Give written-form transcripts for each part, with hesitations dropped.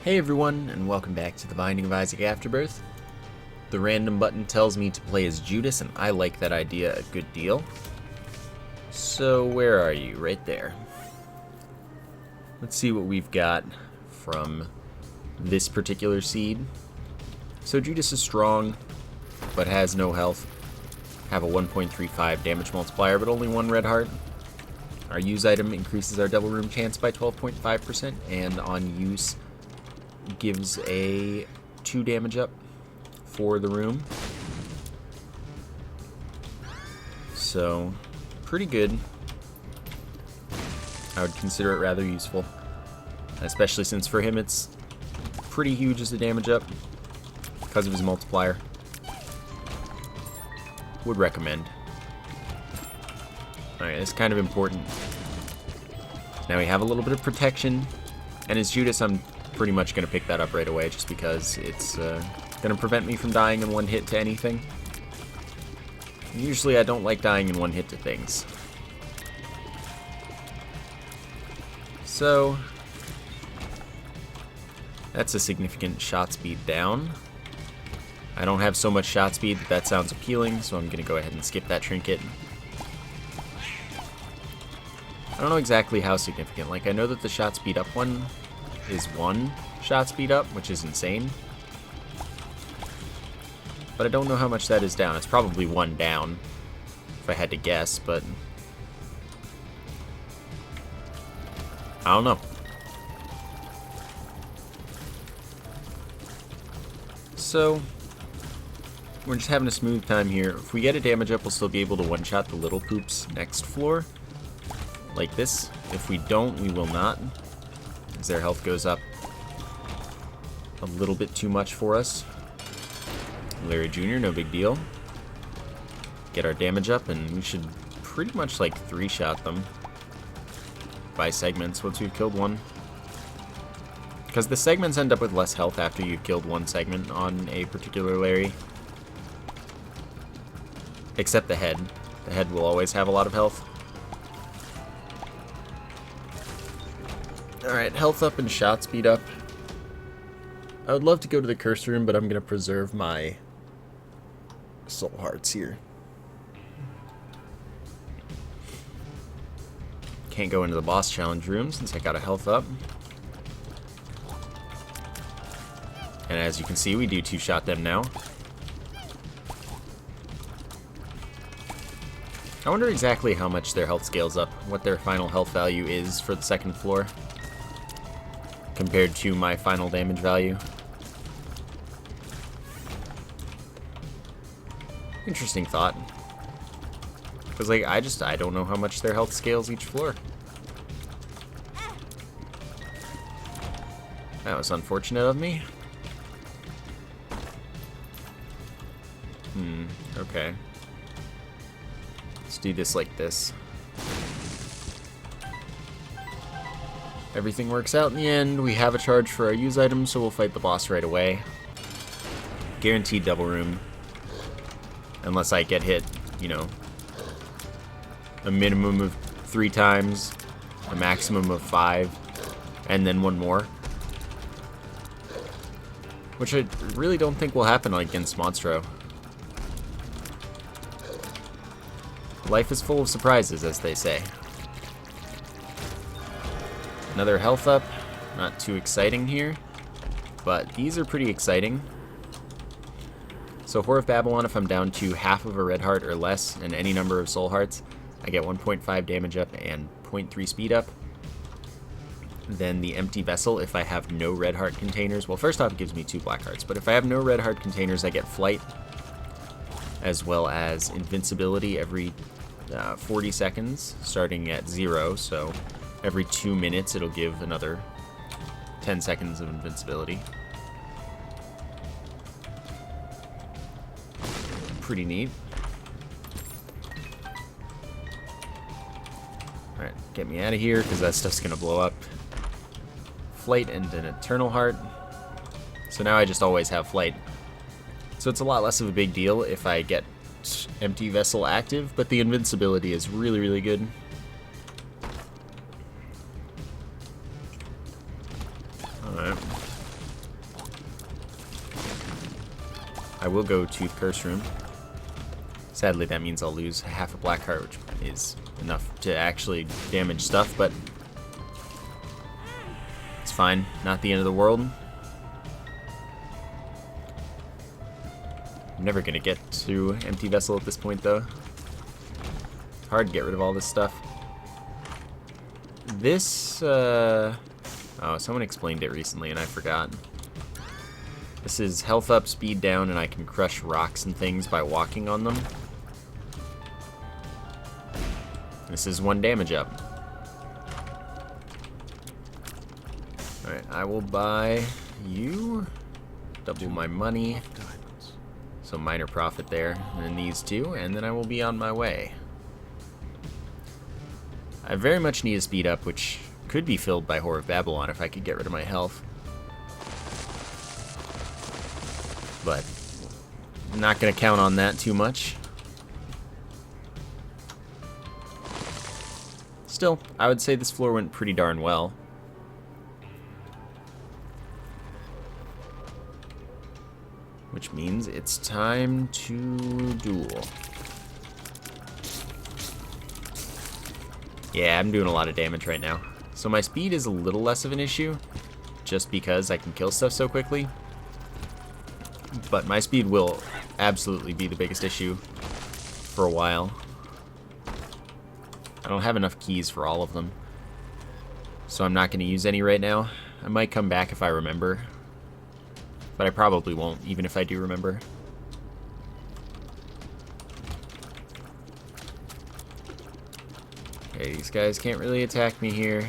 Hey everyone, and welcome back to The Binding of Isaac Afterbirth. The random button tells me to play as Judas, and I like that idea a good deal. So where are you? Right there. Let's see what we've got from this particular seed. So Judas is strong, but has no health. Have a 1.35 damage multiplier, but only one red heart. Our use item increases our double room chance by 12.5%, and on use gives a 2 damage up for the room. So, pretty good. I would consider it rather useful. Especially since for him it's pretty huge as a damage up because of his multiplier. Would recommend. Alright, that's kind of important. Now we have a little bit of protection. And as Judas, I'm pretty much going to pick that up right away just because it's going to prevent me from dying in one hit to anything. Usually I don't like dying in one hit to things. So, that's a significant shot speed down. I don't have so much shot speed that sounds appealing, so I'm going to go ahead and skip that trinket. I don't know exactly how significant. Like, I know that the shot speed up one is 1 shot speed up, which is insane. But I don't know how much that is down. It's probably 1 down, if I had to guess, but I don't know. So, we're just having a smooth time here. If we get a damage up, we'll still be able to one-shot the little poops next floor, like this. If we don't, we will not. Their health goes up a little bit too much for us. Larry Jr., no big deal. Get our damage up, and we should pretty much like 3-shot them by segments once we've killed one. Because the segments end up with less health after you've killed one segment on a particular Larry. Except the head. The head will always have a lot of health. Alright, health up and shot speed up. I would love to go to the curse room, but I'm going to preserve my soul hearts here. Can't go into the boss challenge room since I got a health up. And as you can see, we do 2-shot them now. I wonder exactly how much their health scales up, what their final health value is for the second floor compared to my final damage value. Interesting thought. Because, like, I don't know how much their health scales each floor. That was unfortunate of me. Okay. Let's do this like this. Everything works out in the end. We have a charge for our use item, so we'll fight the boss right away. Guaranteed double room. Unless I get hit, you know, a minimum of 3 times, a maximum of 5, and then 1 more. Which I really don't think will happen against Monstro. Life is full of surprises, as they say. Another health up. Not too exciting here, but these are pretty exciting. So Whore of Babylon, if I'm down to half of a red heart or less and any number of soul hearts, I get 1.5 damage up and 0.3 speed up. Then the Empty Vessel, if I have no red heart containers, well, first off it gives me 2 black hearts, but if I have no red heart containers, I get flight, as well as invincibility every 40 seconds, starting at 0, so every 2 minutes it'll give another 10 seconds of invincibility. Pretty neat. Alright, get me out of here because that stuff's gonna blow up. Flight and an Eternal Heart. So now I just always have flight. So it's a lot less of a big deal if I get Empty Vessel active, but the invincibility is really, really good. I will go to the curse room. Sadly, that means I'll lose half a black heart, which is enough to actually damage stuff, but it's fine. Not the end of the world. I'm never going to get to Empty Vessel at this point, though. It's hard to get rid of all this stuff. This, oh, someone explained it recently and I forgot. This is health up, speed down, and I can crush rocks and things by walking on them. This is 1 damage up. Alright, I will buy you. Double my money. So minor profit there. And then these two, and then I will be on my way. I very much need a speed up, which could be filled by Whore of Babylon if I could get rid of my health. But I'm not going to count on that too much. Still, I would say this floor went pretty darn well. Which means it's time to duel. Yeah, I'm doing a lot of damage right now. So my speed is a little less of an issue, just because I can kill stuff so quickly. But my speed will absolutely be the biggest issue for a while. I don't have enough keys for all of them, so I'm not going to use any right now. I might come back if I remember, but I probably won't, even if I do remember. Okay, these guys can't really attack me here.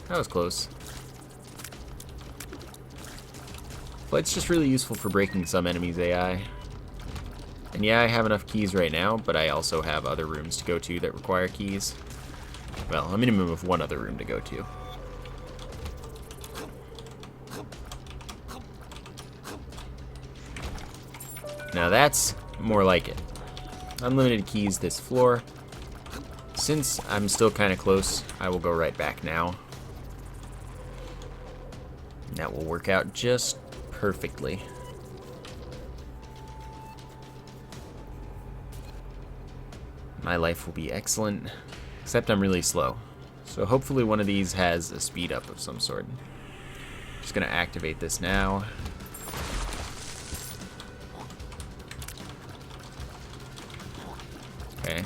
That was close. Flight's just really useful for breaking some enemies' AI. And yeah, I have enough keys right now, but I also have other rooms to go to that require keys. Well, a minimum of 1 other room to go to. Now that's more like it. Unlimited keys this floor. Since I'm still kind of close, I will go right back now. That will work out just perfectly. My life will be excellent, except I'm really slow. So hopefully one of these has a speed up of some sort. Just gonna activate this now. Okay.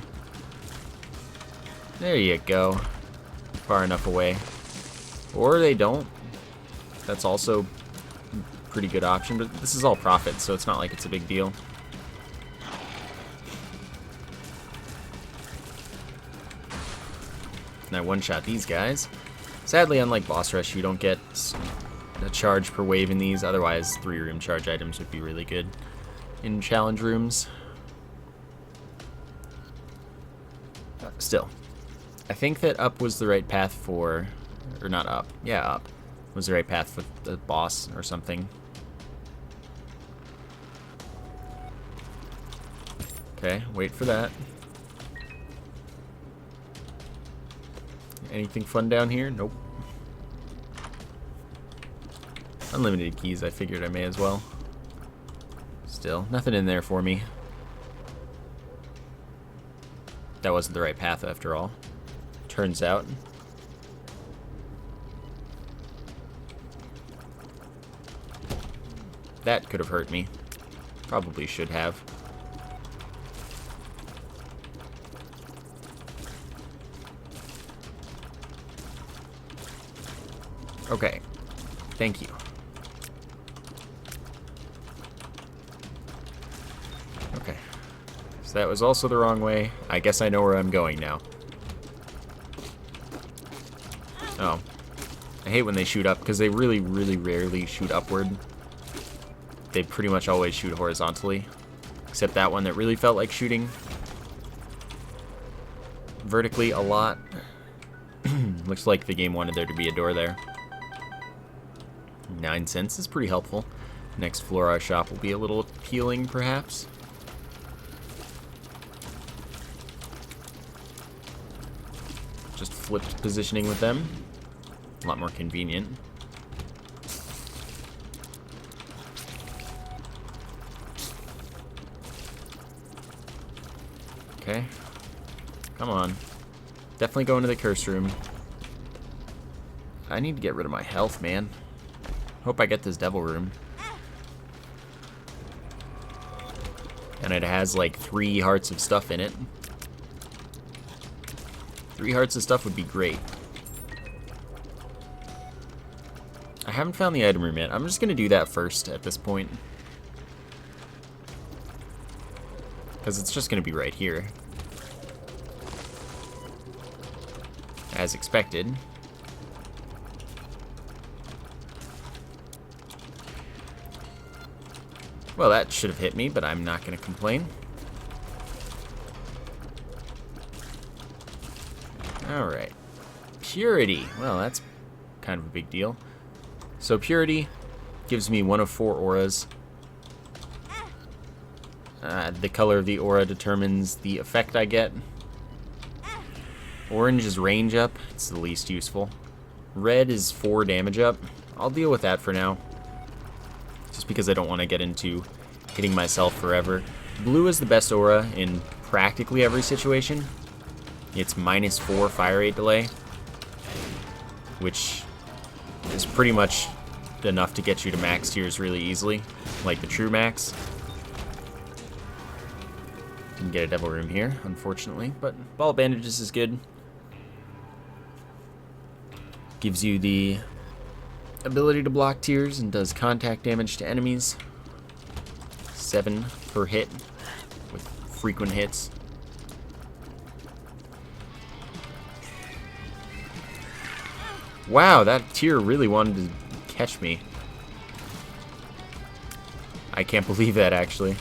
There you go. Far enough away. Or they don't. That's also a pretty good option, but this is all profit, so it's not like it's a big deal. And I one-shot these guys. Sadly, unlike Boss Rush, you don't get a charge per wave in these. Otherwise, 3-room charge items would be really good in challenge rooms. Still, I think that up was the right path for... Or not up. Yeah, up was the right path for the boss or something. Okay, wait for that. Anything fun down here? Nope. Unlimited keys, I figured I may as well. Still, nothing in there for me. That wasn't the right path after all. Turns out. That could have hurt me. Probably should have. Okay. Thank you. Okay. So that was also the wrong way. I guess I know where I'm going now. Oh. I hate when they shoot up, because they really, really rarely shoot upward. They pretty much always shoot horizontally. Except that one that really felt like shooting vertically a lot. Looks like the game wanted there to be a door there. 9 cents is pretty helpful. Next floor our shop will be a little appealing, perhaps. Just flipped positioning with them. A lot more convenient. Okay. Come on. Definitely go into the curse room. I need to get rid of my health, man. Hope I get this devil room. And it has like 3 hearts of stuff in it. 3 hearts of stuff would be great. I haven't found the item room yet. I'm just going to do that first at this point. Because it's just going to be right here. As expected. Well, that should have hit me, but I'm not going to complain. Alright. Purity. Well, that's kind of a big deal. So Purity gives me 1 of 4 auras. The color of the aura determines the effect I get. Orange is range up. It's the least useful. Red is 4 damage up. I'll deal with that for now. Just because I don't want to get into hitting myself forever. Blue is the best aura in practically every situation. It's -4 fire rate delay, which is pretty much enough to get you to max tiers really easily, like the true max. Didn't get a devil room here, unfortunately, but ball bandages is good. Gives you the ability to block tiers and does contact damage to enemies. 7 per hit with frequent hits. Wow, that tier really wanted to catch me. I can't believe that, actually.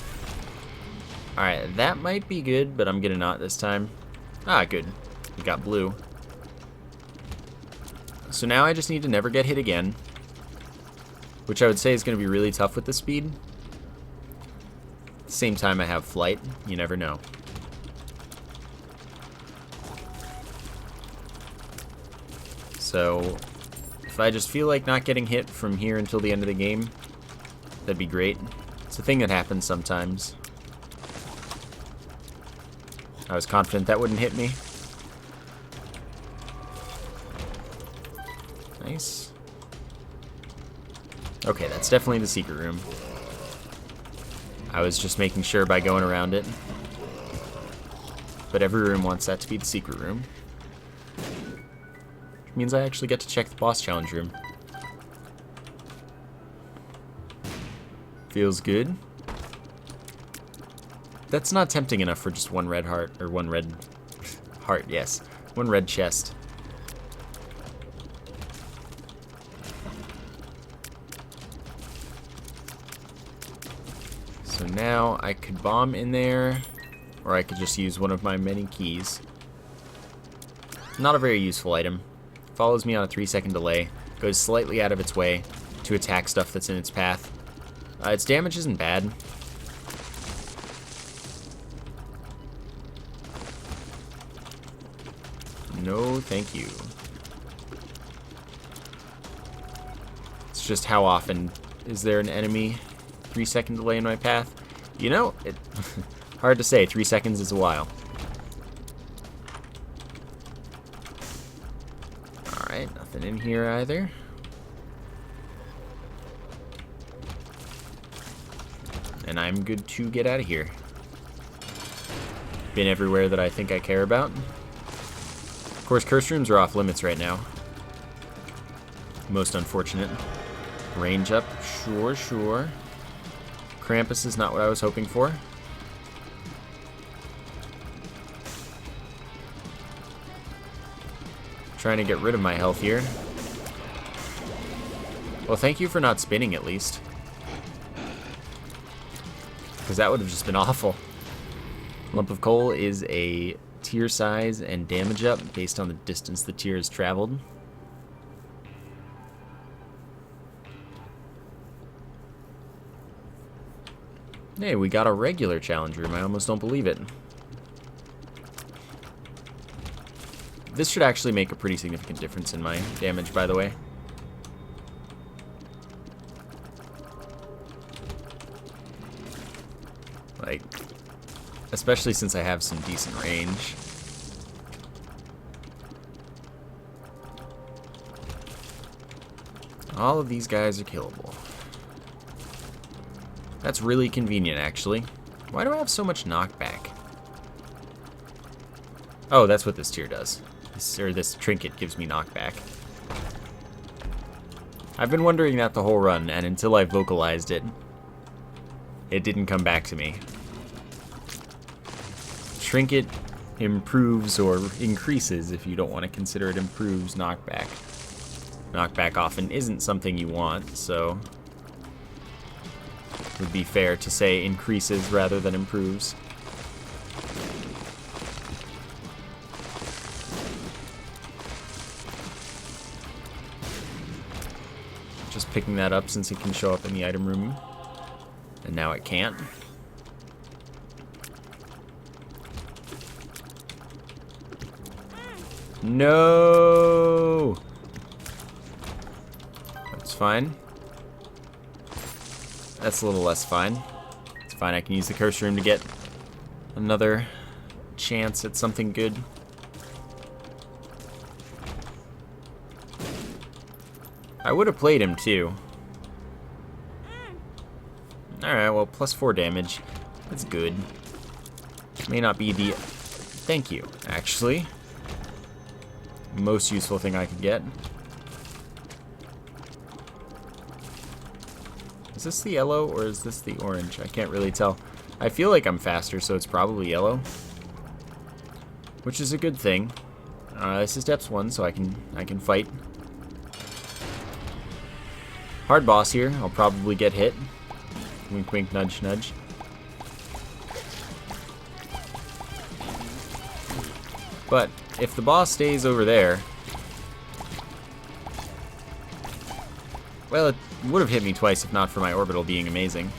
Alright, that might be good, but I'm gonna not this time. Ah, good. We got blue. So now I just need to never get hit again. Which I would say is going to be really tough with the speed. At the same time I have flight. You never know. So, if I just feel like not getting hit from here until the end of the game, that'd be great. It's a thing that happens sometimes. I was confident that wouldn't hit me. Nice. Okay, that's definitely the secret room. I was just making sure by going around it. But every room wants that to be the secret room. Which means I actually get to check the boss challenge room. Feels good. That's not tempting enough for just 1 red heart, or 1 red heart, yes. 1 red chest. So now I could bomb in there, or I could just use one of my many keys. Not a very useful item. Follows me on a 3-second delay, goes slightly out of its way to attack stuff that's in its path. Its damage isn't bad. No, thank you. It's just how often is there an enemy 3-second delay in my path? You know, hard to say. 3 seconds is a while. Alright, nothing in here either. And I'm good to get out of here. Been everywhere that I think I care about. Of course, curse rooms are off limits right now. Most unfortunate. Range up, sure, sure. Krampus is not what I was hoping for. Trying to get rid of my health here. Well, thank you for not spinning at least. Because that would have just been awful. Lump of coal is a tier size and damage up based on the distance the tier has traveled. Hey, we got a regular challenge room. I almost don't believe it. This should actually make a pretty significant difference in my damage, by the way. Like, especially since I have some decent range. All of these guys are killable. That's really convenient, actually. Why do I have so much knockback? Oh, that's what this tier does. This trinket gives me knockback. I've been wondering that the whole run, and until I vocalized it, it didn't come back to me. Trinket improves or increases, if you don't want to consider it improves, knockback. Knockback often isn't something you want, so it would be fair to say increases rather than improves. Just picking that up since it can show up in the item room, and now it can't. No! That's fine. That's a little less fine. It's fine, I can use the curse room to get another chance at something good. I would have played him too. Alright, well, +4 damage. That's good. May not be the... Thank you, actually. Most useful thing I could get. Is this the yellow or is this the orange? I can't really tell. I feel like I'm faster, so it's probably yellow, which is a good thing. This is Depths 1, so I can fight. Hard boss here. I'll probably get hit. Wink, wink, nudge, nudge. But if the boss stays over there, well, it would have hit me twice if not for my orbital being amazing.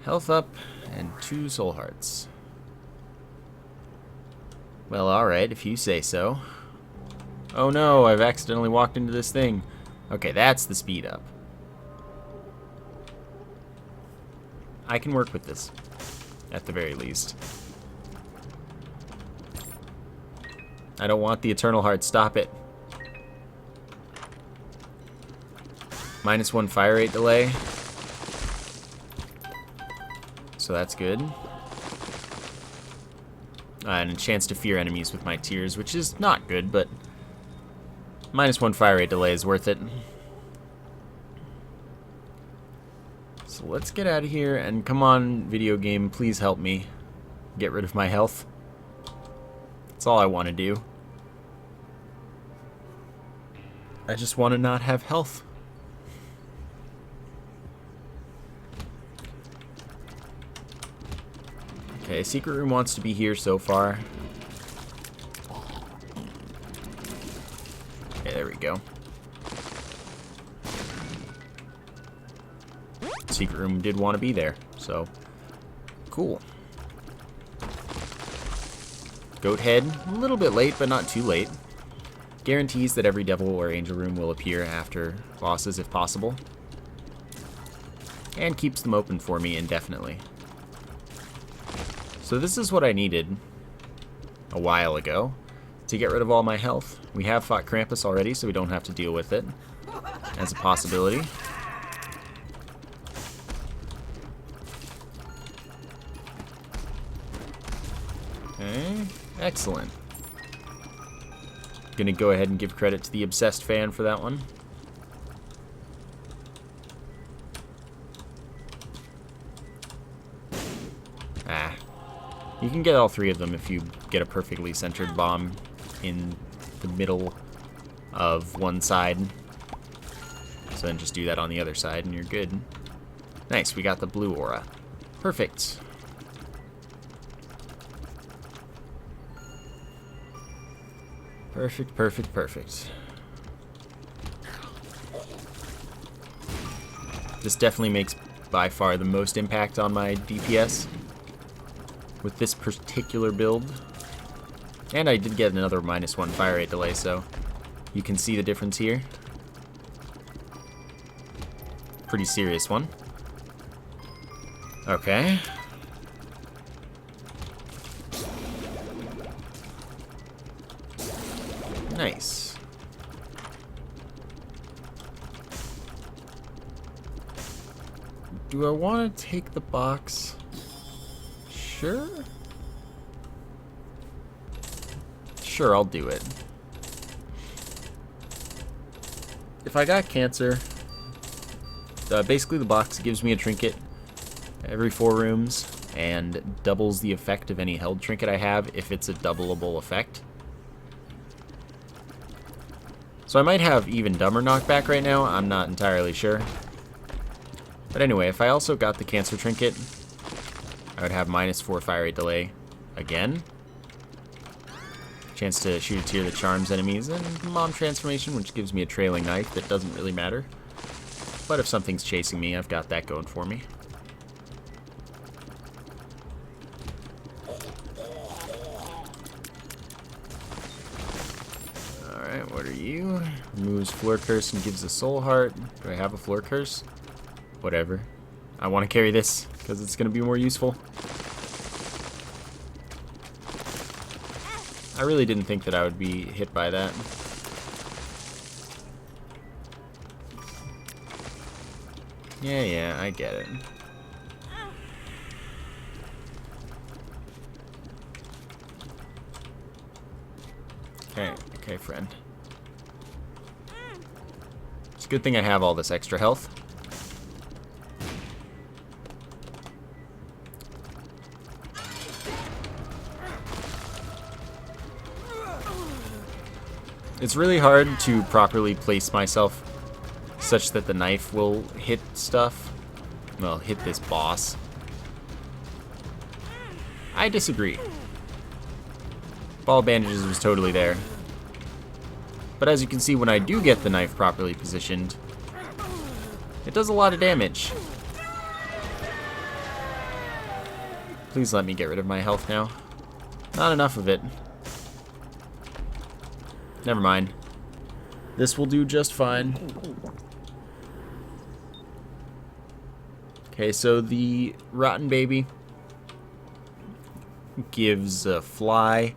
Health up and 2 soul hearts. Well, alright, if you say so. Oh no, I've accidentally walked into this thing. Okay, that's the speed up. I can work with this, at the very least. I don't want the Eternal Heart, stop it. -1 fire rate delay. So that's good. And a chance to fear enemies with my tears, which is not good, but -1 fire rate delay is worth it. So let's get out of here, and come on, video game, please help me get rid of my health. That's all I want to do. I just want to not have health. Okay, secret room wants to be here so far. Okay, there we go. Secret room did want to be there, so cool. Goat head, a little bit late, but not too late. Guarantees that every devil or angel room will appear after bosses if possible. And keeps them open for me indefinitely. So this is what I needed a while ago to get rid of all my health. We have fought Krampus already, so we don't have to deal with it as a possibility. Okay, excellent. Gonna go ahead and give credit to the Obsessed fan for that one. You can get all 3 of them if you get a perfectly centered bomb in the middle of one side. So then just do that on the other side and you're good. Nice, we got the blue aura. Perfect. Perfect, perfect, perfect. This definitely makes by far the most impact on my DPS with this particular build. And I did get another -1 fire rate delay, so you can see the difference here. pretty serious one. Okay. Nice. Do I want to take the box? Sure. Sure, I'll do it. If I got cancer, basically the box gives me a trinket every 4 rooms and doubles the effect of any held trinket I have if it's a doubleable effect. So I might have even dumber knockback right now, I'm not entirely sure. But anyway, if I also got the cancer trinket, I would have -4 fire rate delay again. Chance to shoot a tier that charms enemies, and Mom Transformation, which gives me a trailing knife that doesn't really matter. But if something's chasing me, I've got that going for me. Alright, what are you? Removes Floor Curse and gives a Soul Heart. Do I have a Floor Curse? Whatever. I want to carry this, because it's going to be more useful. I really didn't think that I would be hit by that. Yeah, I get it. Okay, friend. It's a good thing I have all this extra health. It's really hard to properly place myself such that the knife will hit stuff. Well, hit this boss. I disagree. Ball bandages was totally there. But as you can see, when I do get the knife properly positioned, it does a lot of damage. Please let me get rid of my health now. Not enough of it. Never mind. This will do just fine. Okay, so the Rotten Baby gives a fly.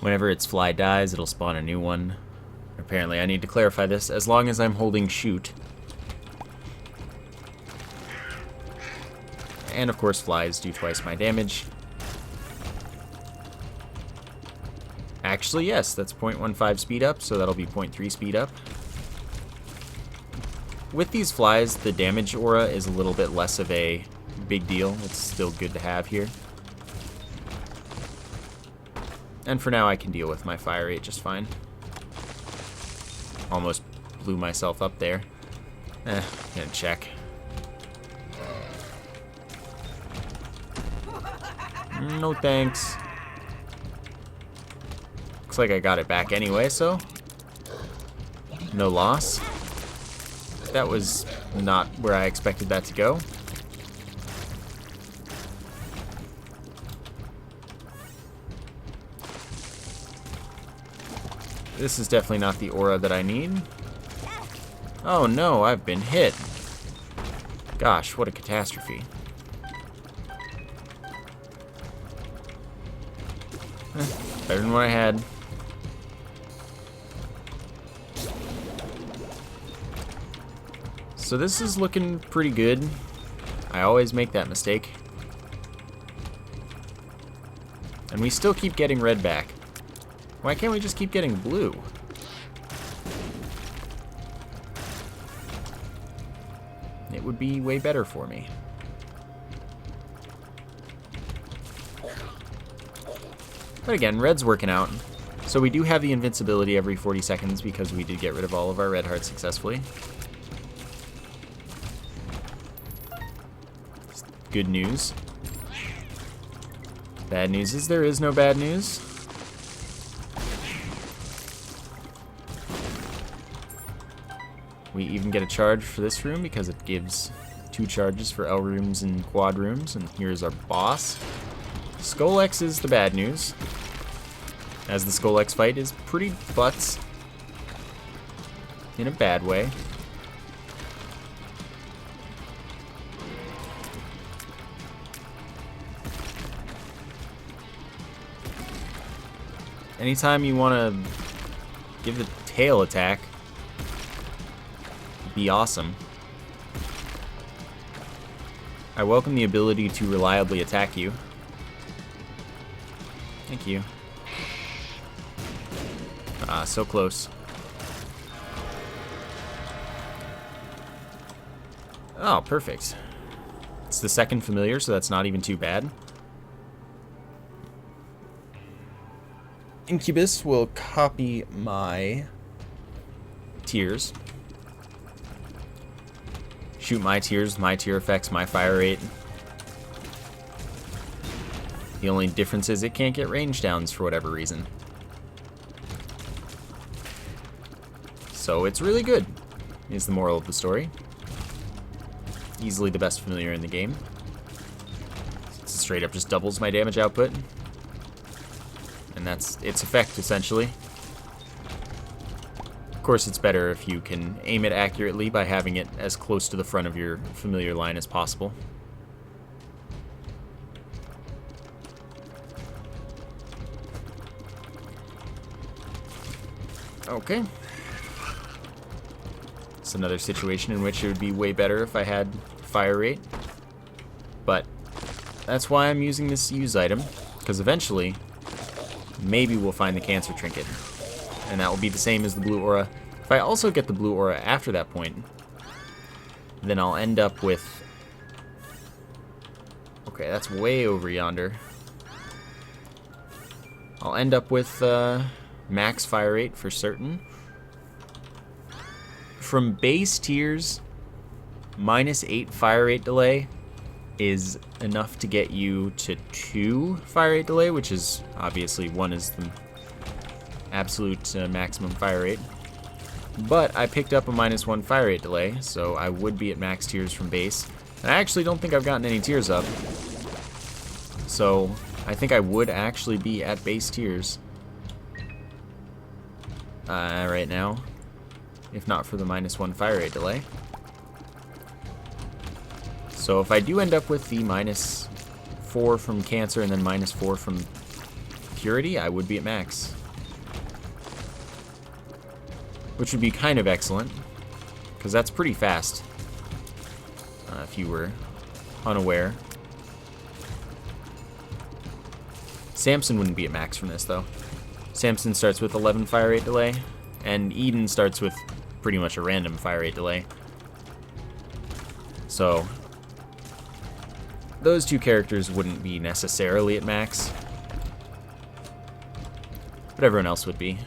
Whenever its fly dies, it'll spawn a new one. Apparently, I need to clarify this. As long as I'm holding shoot. And of course, flies do twice my damage. Actually, yes, that's 0.15 speed up, so that'll be 0.3 speed up. With these flies, the damage aura is a little bit less of a big deal. It's still good to have here. And for now, I can deal with my fire rate just fine. Almost blew myself up there. Gonna check. No thanks. Looks like I got it back anyway, so no loss. That was not where I expected that to go. This is definitely not the aura that I need. Oh no, I've been hit. Gosh, what a catastrophe. Better than what I had. So this is looking pretty good. I always make that mistake. And we still keep getting red back. Why can't we just keep getting blue? It would be way better for me. But again, red's working out. So we do have the invincibility every 40 seconds because we did get rid of all of our red hearts successfully. Good news. Bad news is there is no bad news. We even get a charge for this room because it gives 2 charges for L rooms and quad rooms. And here's our boss. Skull X is the bad news, as the Skull X fight is pretty butts in a bad way. anytime you want to give the tail attack, it'd be awesome. I welcome the ability to reliably attack you. Thank you. Ah, so close. Oh, perfect. It's the second familiar, so that's not even too bad. Incubus will copy my tears. Shoot my tears, my tear effects, my fire rate. The only difference is it can't get range downs for whatever reason. So it's really good, is the moral of the story. Easily the best familiar in the game. It straight up just doubles my damage output. And that's its effect, essentially. Of course, it's better if you can aim it accurately by having it as close to the front of your familiar line as possible. Okay. It's another situation in which it would be way better if I had fire rate. But that's why I'm using this use item, because eventually maybe we'll find the cancer trinket. And that will be the same as the blue aura. If I also get the blue aura after that point, then I'll end up with... Okay, that's way over yonder. I'll end up with max fire rate for certain. From base tiers, -8 fire rate delay is enough to get you to 2 fire rate delay, which is obviously 1 is the absolute maximum fire rate. But I picked up a -1 fire rate delay, so I would be at max tiers from base. And I actually don't think I've gotten any tiers up. So I think I would actually be at base tiers right now, if not for the -1 fire rate delay. So if I do end up with the -4 from cancer and then -4 from purity, I would be at max. Which would be kind of excellent, because that's pretty fast, if you were unaware. Samson wouldn't be at max from this, though. Samson starts with 11 fire rate delay, and Eden starts with pretty much a random fire rate delay. So those two characters wouldn't be necessarily at max, but everyone else would be.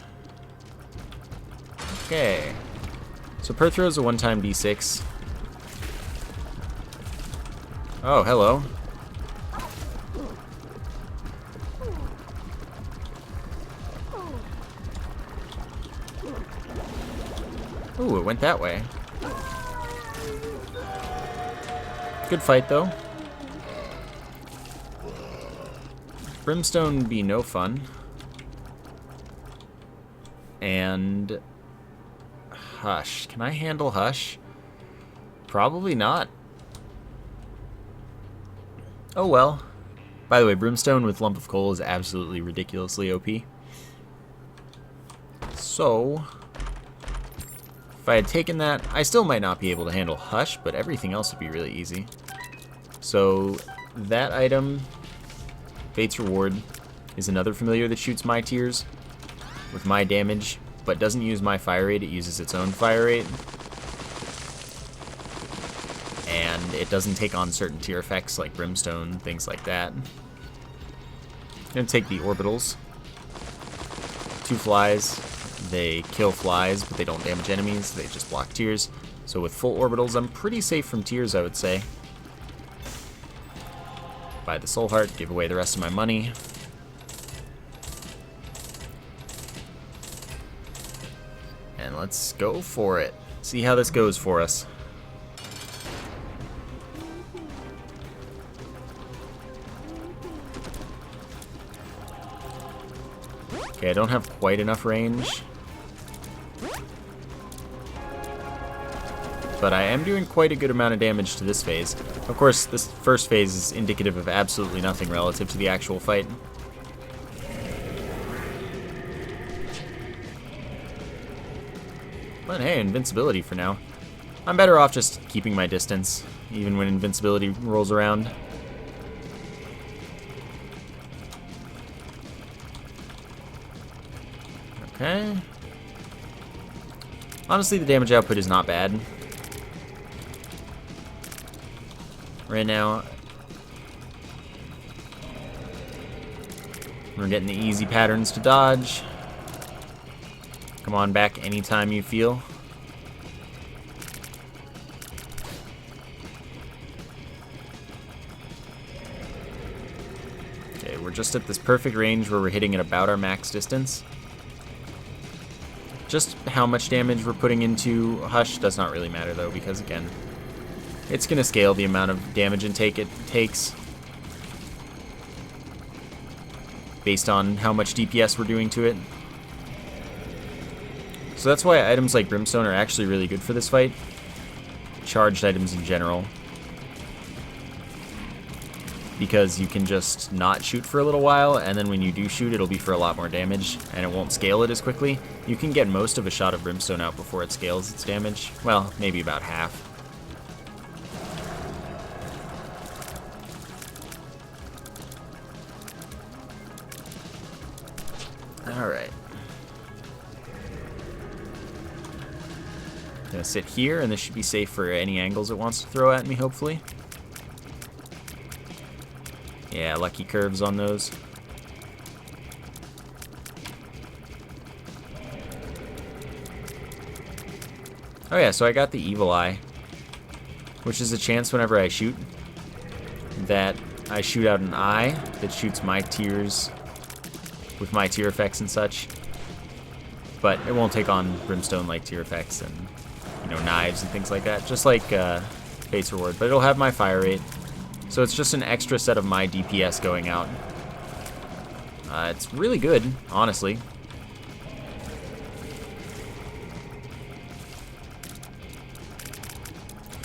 Okay, so Perthro is a one-time D6. Oh, hello. Ooh, it went that way. Good fight, though. Brimstone would be no fun. And Hush. Can I handle Hush? Probably not. Oh well. By the way, Brimstone with Lump of Coal is absolutely ridiculously OP. So if I had taken that, I still might not be able to handle Hush, but everything else would be really easy. So that item, Fate's Reward, is another familiar that shoots my tears with my damage, but doesn't use my fire rate, it uses its own fire rate. And it doesn't take on certain tier effects like Brimstone, things like that. I'm gonna take the Orbitals. 2 flies. They kill flies, but they don't damage enemies, they just block tears. So with full Orbitals, I'm pretty safe from tears, I would say. Buy the Soul Heart, give away the rest of my money. And let's go for it. See how this goes for us. Okay, I don't have quite enough range, but I am doing quite a good amount of damage to this phase. Of course, this first phase is indicative of absolutely nothing relative to the actual fight. But hey, invincibility for now. I'm better off just keeping my distance, even when invincibility rolls around. Okay. Honestly, the damage output is not bad. Right now, we're getting the easy patterns to dodge. Come on back anytime you feel. Okay, we're just at this perfect range where we're hitting at about our max distance. Just how much damage we're putting into Hush does not really matter though, because again, it's going to scale the amount of damage intake it takes based on how much DPS we're doing to it. So that's why items like Brimstone are actually really good for this fight. Charged items in general. Because you can just not shoot for a little while, and then when you do shoot, it'll be for a lot more damage, and it won't scale it as quickly. You can get most of a shot of Brimstone out before it scales its damage. Well, maybe about half. Alright. Gonna sit here, and this should be safe for any angles it wants to throw at me, hopefully. Yeah, lucky curves on those. Oh yeah, so I got the Evil Eye, which is a chance whenever I shoot that I shoot out an eye that shoots my tears with my tear effects and such. But it won't take on Brimstone-like tear effects and, you know, knives and things like that, just like Fate's Reward. But it'll have my fire rate. So it's just an extra set of my DPS going out. It's really good, honestly.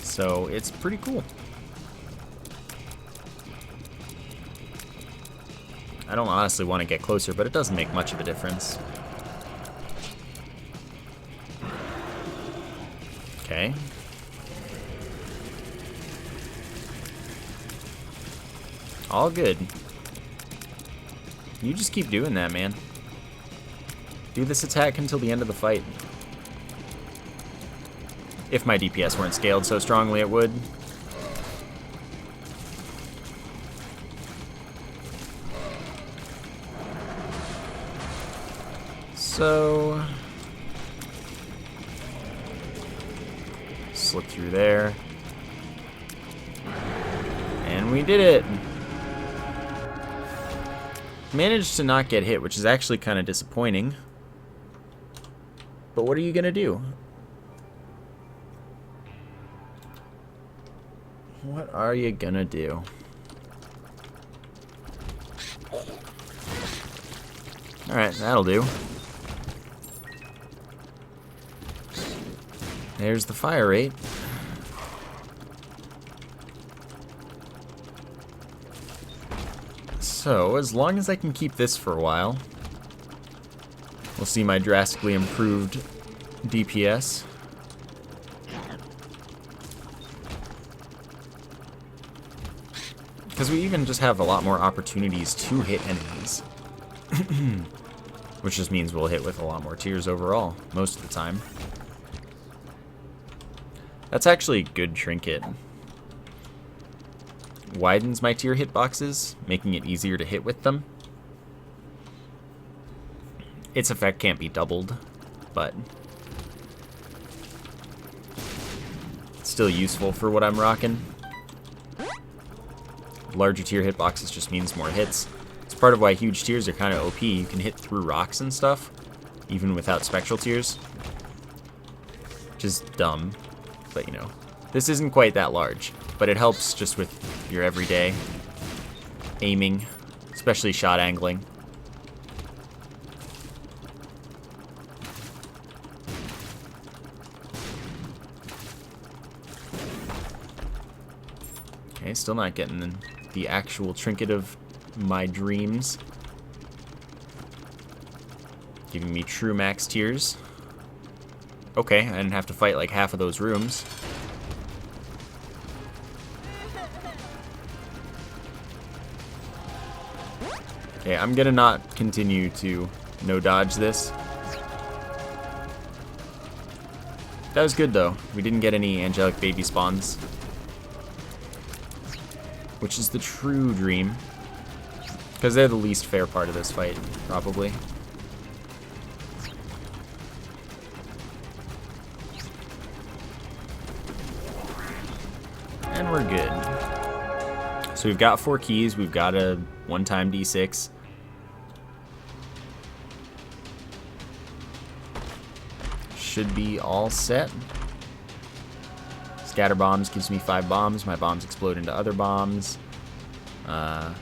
So it's pretty cool. I don't honestly want to get closer, but it doesn't make much of a difference. Okay. All good. You just keep doing that, man. Do this attack until the end of the fight. If my DPS weren't scaled so strongly, it would. So... slip through there. And we did it! Managed to not get hit, which is actually kind of disappointing. But what are you gonna do? What are you gonna do? Alright, that'll do. There's the fire rate. So, as long as I can keep this for a while, we'll see my drastically improved DPS. Because we even just have a lot more opportunities to hit enemies. Which just means we'll hit with a lot more tears overall, most of the time. That's actually a good trinket. Widens my tear hitboxes, making it easier to hit with them. Its effect can't be doubled, but it's still useful for what I'm rocking. Larger tear hitboxes just means more hits. It's part of why huge tears are kind of OP. You can hit through rocks and stuff, even without spectral tears. Which is dumb, but you know. This isn't quite that large, but it helps just with your everyday aiming, especially shot angling. Okay, still not getting the actual trinket of my dreams. Giving me true max tears. Okay, I didn't have to fight like half of those rooms. Okay, I'm gonna not continue to no-dodge this. That was good, though. We didn't get any angelic baby spawns. Which is the true dream. Because they're the least fair part of this fight, probably. And we're good. So we've got 4 keys. We've got a one-time D6. Should be all set. Scatter bombs gives me 5 bombs. My bombs explode into other bombs. And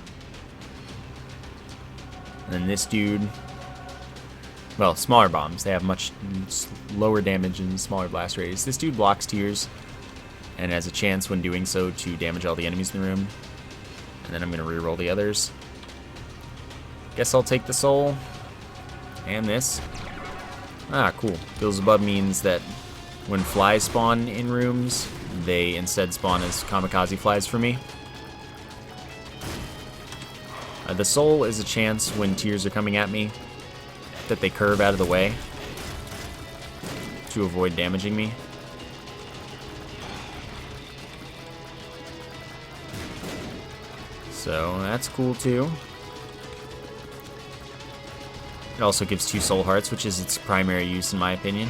then this dude, well, smaller bombs. They have much lower damage and smaller blast radius. This dude blocks tears and has a chance when doing so to damage all the enemies in the room. And then I'm going to reroll the others. Guess I'll take the soul and this. Ah, cool. Beelzebub means that when flies spawn in rooms, they instead spawn as kamikaze flies for me. The soul is a chance when tears are coming at me that they curve out of the way to avoid damaging me. So that's cool too. It also gives 2 soul hearts, which is its primary use in my opinion.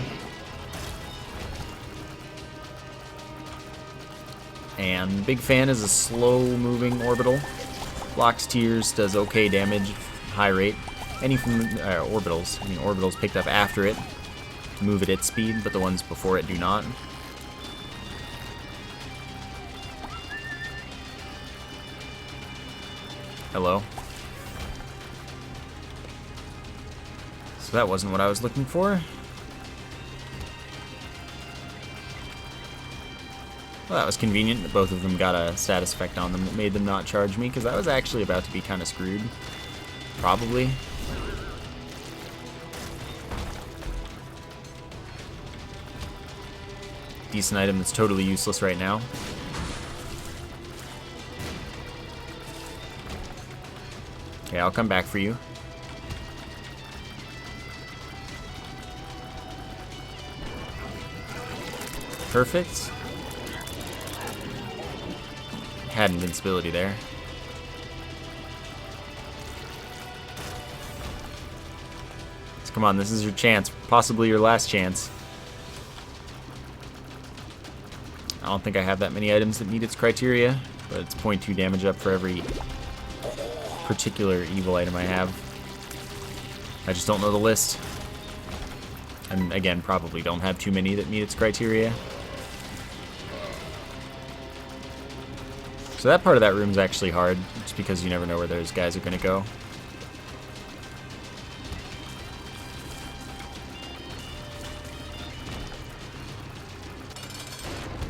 And big fan is a slow-moving orbital. Blocks tears, does okay damage, high rate. Any from orbitals. I mean, orbitals picked up after it move at its speed, but the ones before it do not. Hello. So that wasn't what I was looking for. Well, that was convenient that both of them got a status effect on them that made them not charge me, because I was actually about to be kind of screwed. Probably. Decent item that's totally useless right now. Okay, I'll come back for you. Perfect. Had invincibility there. So come on, this is your chance. Possibly your last chance. I don't think I have that many items that meet its criteria, but it's 0.2 damage up for every particular evil item I have. I just don't know the list. And again, probably don't have too many that meet its criteria. So that part of that room is actually hard, just because you never know where those guys are going to go.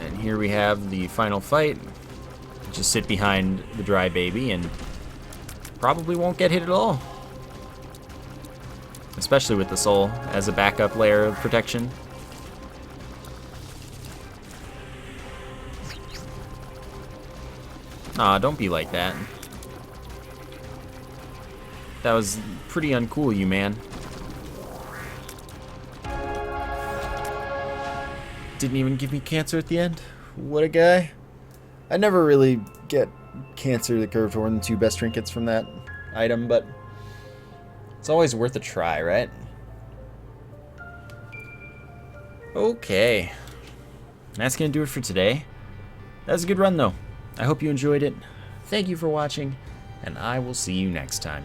And here we have the final fight. Just sit behind the dry baby and probably won't get hit at all. Especially with the soul as a backup layer of protection. Aw, don't be like that. That was pretty uncool, you man. Didn't even give me cancer at the end. What a guy. I never really get cancer that curved horn, the 2 best trinkets from that item, but it's always worth a try, right? Okay. That's gonna do it for today. That was a good run, though. I hope you enjoyed it. Thank you for watching, and I will see you next time.